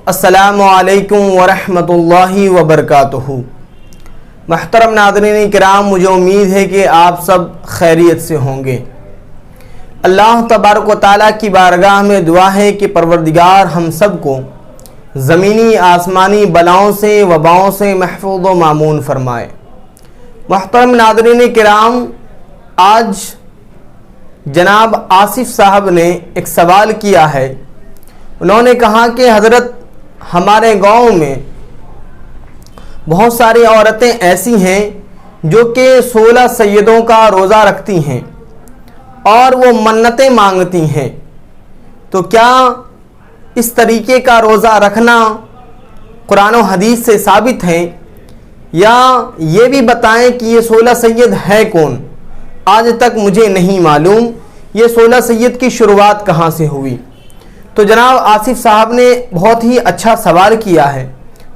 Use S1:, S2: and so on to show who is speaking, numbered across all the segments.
S1: السلام علیکم ورحمۃ اللہ وبرکاتہ۔ محترم ناظرین کرام، مجھے امید ہے کہ آپ سب خیریت سے ہوں گے۔ اللہ تبارک و تعالیٰ کی بارگاہ میں دعا ہے کہ پروردگار ہم سب کو زمینی آسمانی بلاؤں سے وباؤں سے محفوظ و مامون فرمائے۔ محترم ناظرین کرام، آج جناب آصف صاحب نے ایک سوال کیا ہے۔ انہوں نے کہا کہ حضرت، ہمارے گاؤں میں بہت ساری عورتیں ایسی ہیں جو کہ 16 سیدوں کا روزہ رکھتی ہیں اور وہ منتیں مانگتی ہیں، تو کیا اس طریقے کا روزہ رکھنا قرآن و حدیث سے ثابت ہے؟ یا یہ بھی بتائیں کہ یہ 16 سید ہے کون؟ آج تک مجھے نہیں معلوم یہ 16 سید کی شروعات کہاں سے ہوئی۔ تو جناب آصف صاحب نے بہت ہی اچھا سوال کیا ہے۔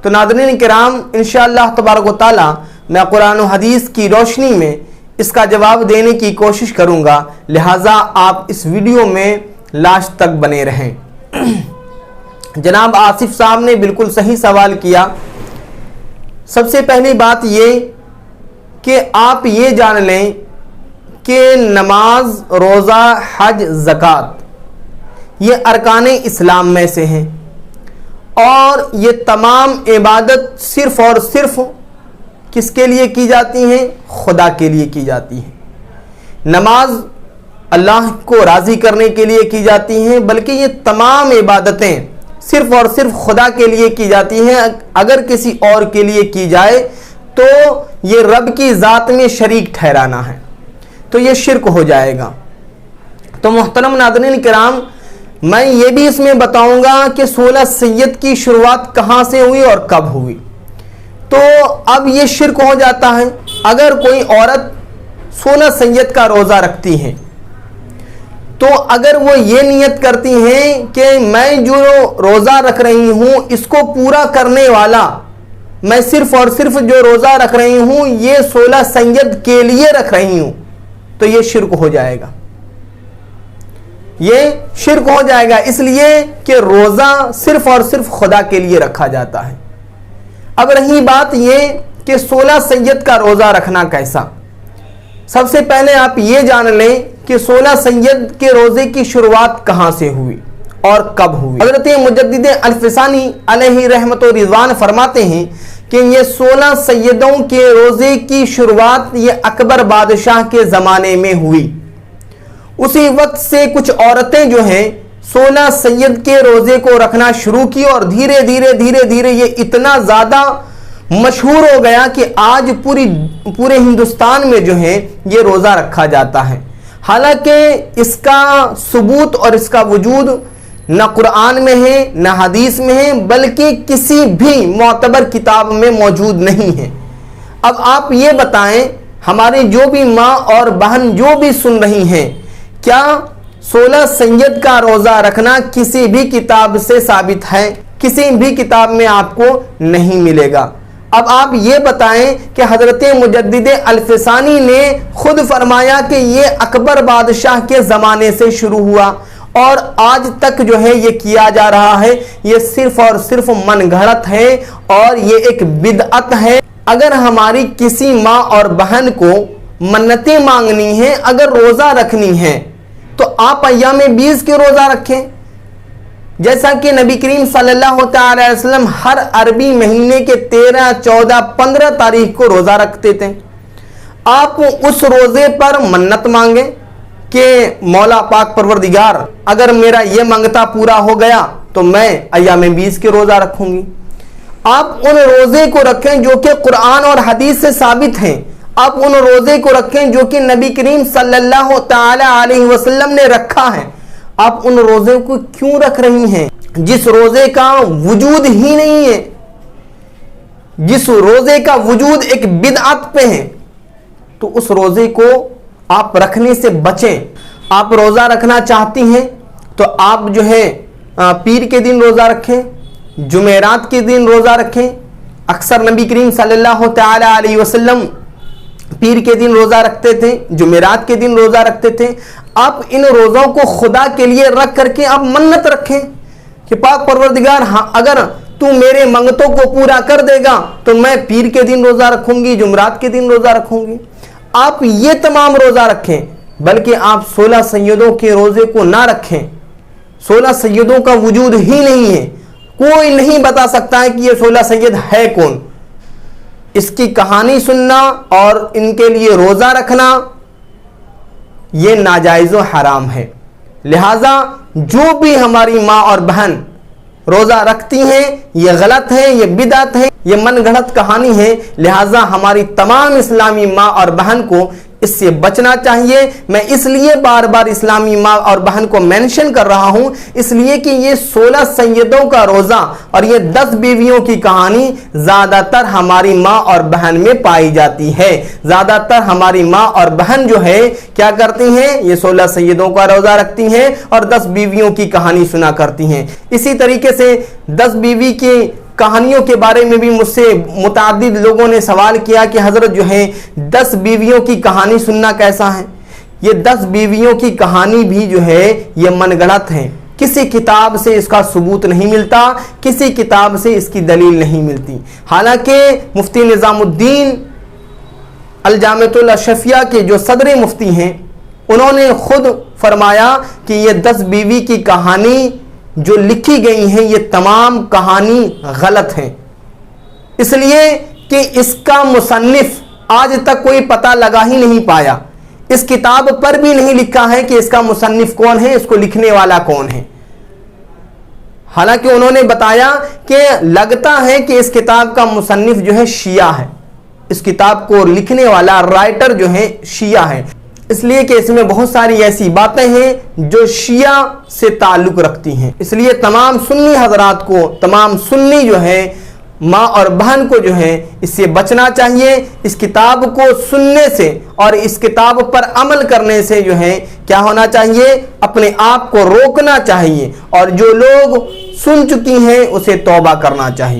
S1: تو ناظرین کرام، انشاءاللہ تبارک و تعالی میں قرآن و حدیث کی روشنی میں اس کا جواب دینے کی کوشش کروں گا، لہٰذا آپ اس ویڈیو میں لاسٹ تک بنے رہیں۔ جناب آصف صاحب نے بالکل صحیح سوال کیا۔ سب سے پہلی بات یہ کہ آپ یہ جان لیں کہ نماز، روزہ، حج، زکوٰۃ یہ ارکان اسلام میں سے ہیں، اور یہ تمام عبادت صرف اور صرف کس کے لیے کی جاتی ہیں؟ خدا کے لیے کی جاتی ہیں۔ نماز اللہ کو راضی کرنے کے لیے کی جاتی ہیں، بلکہ یہ تمام عبادتیں صرف اور صرف خدا کے لیے کی جاتی ہیں۔ اگر کسی اور کے لیے کی جائے تو یہ رب کی ذات میں شریک ٹھہرانا ہے، تو یہ شرک ہو جائے گا۔ تو محترم ناظرین کرام، میں یہ بھی اس میں بتاؤں گا کہ 16 سید کی شروعات کہاں سے ہوئی اور کب ہوئی۔ تو اب یہ شرک ہو جاتا ہے۔ اگر کوئی عورت 16 سید کا روزہ رکھتی ہے تو اگر وہ یہ نیت کرتی ہیں کہ میں جو روزہ رکھ رہی ہوں اس کو پورا کرنے والا، میں صرف اور صرف جو روزہ رکھ رہی ہوں یہ 16 سید کے لیے رکھ رہی ہوں، تو یہ شرک ہو جائے گا۔ یہ شرک ہو جائے گا، اس لیے کہ روزہ صرف اور صرف خدا کے لیے رکھا جاتا ہے۔ اب رہی بات یہ کہ 16 سید کا روزہ رکھنا کیسا، سب سے پہلے آپ یہ جان لیں کہ 16 سید کے روزے کی شروعات کہاں سے ہوئی اور کب ہوئی۔ حضرت مجدد الفسانی علیہ رحمت و رضوان فرماتے ہیں کہ یہ 16 سیدوں کے روزے کی شروعات یہ اکبر بادشاہ کے زمانے میں ہوئی۔ اسی وقت سے کچھ عورتیں جو ہیں 16 سید کے روزے کو رکھنا شروع کی، اور دھیرے دھیرے یہ اتنا زیادہ مشہور ہو گیا کہ آج پورے ہندوستان میں جو ہے یہ روزہ رکھا جاتا ہے۔ حالانکہ اس کا ثبوت اور اس کا وجود نہ قرآن میں ہے نہ حدیث میں ہے، بلکہ کسی بھی معتبر کتاب میں موجود نہیں ہے۔ اب آپ یہ بتائیں، ہماری جو بھی ماں اور بہن جو بھی سن رہی ہیں، کیا 16 سید کا روزہ رکھنا کسی بھی کتاب سے ثابت ہے؟ کسی بھی کتاب میں آپ کو نہیں ملے گا۔ اب آپ یہ بتائیں کہ حضرت مجدد الفسانی نے خود فرمایا کہ یہ اکبر بادشاہ کے زمانے سے شروع ہوا اور آج تک جو ہے یہ کیا جا رہا ہے، یہ صرف اور صرف من گھڑت ہے اور یہ ایک بدعت ہے۔ اگر ہماری کسی ماں اور بہن کو منتیں مانگنی ہیں، اگر روزہ رکھنی ہے، تو آپ ایام 20 کے روزہ رکھیں، جیسا کہ نبی کریم صلی اللہ علیہ وسلم ہر عربی مہینے کے 13، 14، 15 تاریخ کو روزہ رکھتے تھے۔ آپ اس روزے پر منت مانگیں کہ مولا پاک پروردگار، اگر میرا یہ منگتا پورا ہو گیا تو میں ایام 20 کے روزہ رکھوں گی۔ آپ ان روزے کو رکھیں جو کہ قرآن اور حدیث سے ثابت ہیں۔ آپ ان روزے کو رکھیں جو کہ نبی کریم صلی اللہ تعالی علیہ وسلم نے رکھا ہے۔ آپ ان روزے کو کیوں رکھ رہی ہیں جس روزے کا وجود ہی نہیں ہے، جس روزے کا وجود ایک بدعت پہ ہے؟ تو اس روزے کو آپ رکھنے سے بچیں۔ آپ روزہ رکھنا چاہتی ہیں تو آپ جو ہے پیر کے دن روزہ رکھیں، جمعرات کے دن روزہ رکھیں۔ اکثر نبی کریم صلی اللہ تعالی علیہ وسلم پیر کے دن روزہ رکھتے تھے، جمعرات کے دن روزہ رکھتے تھے۔ آپ ان روزوں کو خدا کے لیے رکھ کر کے آپ منت رکھیں کہ پاک پروردگار ہاں اگر تو میرے منگتوں کو پورا کر دے گا تو میں پیر کے دن روزہ رکھوں گی، جمعرات کے دن روزہ رکھوں گی۔ آپ یہ تمام روزہ رکھیں، بلکہ آپ 16 سیدوں کے روزے کو نہ رکھیں۔ 16 سیدوں کا وجود ہی نہیں ہے، کوئی نہیں بتا سکتا ہے کہ یہ 16 سید ہے کون۔ اس کی کہانی سننا اور ان کے لیے روزہ رکھنا یہ ناجائز و حرام ہے۔ لہٰذا جو بھی ہماری ماں اور بہن روزہ رکھتی ہیں یہ غلط ہے، یہ بدعت ہے، یہ من گھڑت کہانی ہے۔ لہٰذا ہماری تمام اسلامی ماں اور بہن کو اس سے بچنا چاہیے۔ میں اس لیے بار بار اسلامی ماں اور بہن کو مینشن کر رہا ہوں، اس لیے کہ یہ 16 سیدوں کا روزہ اور یہ 10 بیویوں کی کہانی زیادہ تر ہماری ماں اور بہن میں پائی جاتی ہے۔ زیادہ تر ہماری ماں اور بہن جو ہے کیا کرتی ہیں، یہ 16 سیدوں کا روزہ رکھتی ہیں اور 10 بیویوں کی کہانی سنا کرتی ہیں۔ اسی طریقے سے 10 بیوی کی کہانیوں کے بارے میں بھی مجھ سے متعدد لوگوں نے سوال کیا کہ حضرت جو ہے 10 بیویوں کی کہانی سننا کیسا ہے؟ یہ 10 بیویوں کی کہانی بھی جو ہے یہ من گھڑت ہے، کسی کتاب سے اس کا ثبوت نہیں ملتا، کسی کتاب سے اس کی دلیل نہیں ملتی۔ حالانکہ مفتی نظام الدین الجامعۃ الاشرفیہ کے جو صدر مفتی ہیں انہوں نے خود فرمایا کہ یہ 10 بیوی کی کہانی جو لکھی گئی ہیں یہ تمام کہانی غلط ہیں، اس لیے کہ اس کا مصنف آج تک کوئی پتہ لگا ہی نہیں پایا، اس کتاب پر بھی نہیں لکھا ہے کہ اس کا مصنف کون ہے، اس کو لکھنے والا کون ہے۔ حالانکہ انہوں نے بتایا کہ لگتا ہے کہ اس کتاب کا مصنف جو ہے شیعہ ہے، اس کتاب کو لکھنے والا رائٹر جو ہے شیعہ ہے، اس لیے کہ اس میں بہت ساری ایسی باتیں ہیں جو شیعہ سے تعلق رکھتی ہیں۔ اس لیے تمام سنی حضرات کو، تمام سنی جو ہے ماں اور بہن کو جو ہے اس سے بچنا چاہیے۔ اس کتاب کو سننے سے اور اس کتاب پر عمل کرنے سے جو ہے کیا ہونا چاہیے، اپنے آپ کو روکنا چاہیے، اور جو لوگ سن چکی ہیں اسے توبہ کرنا چاہیے۔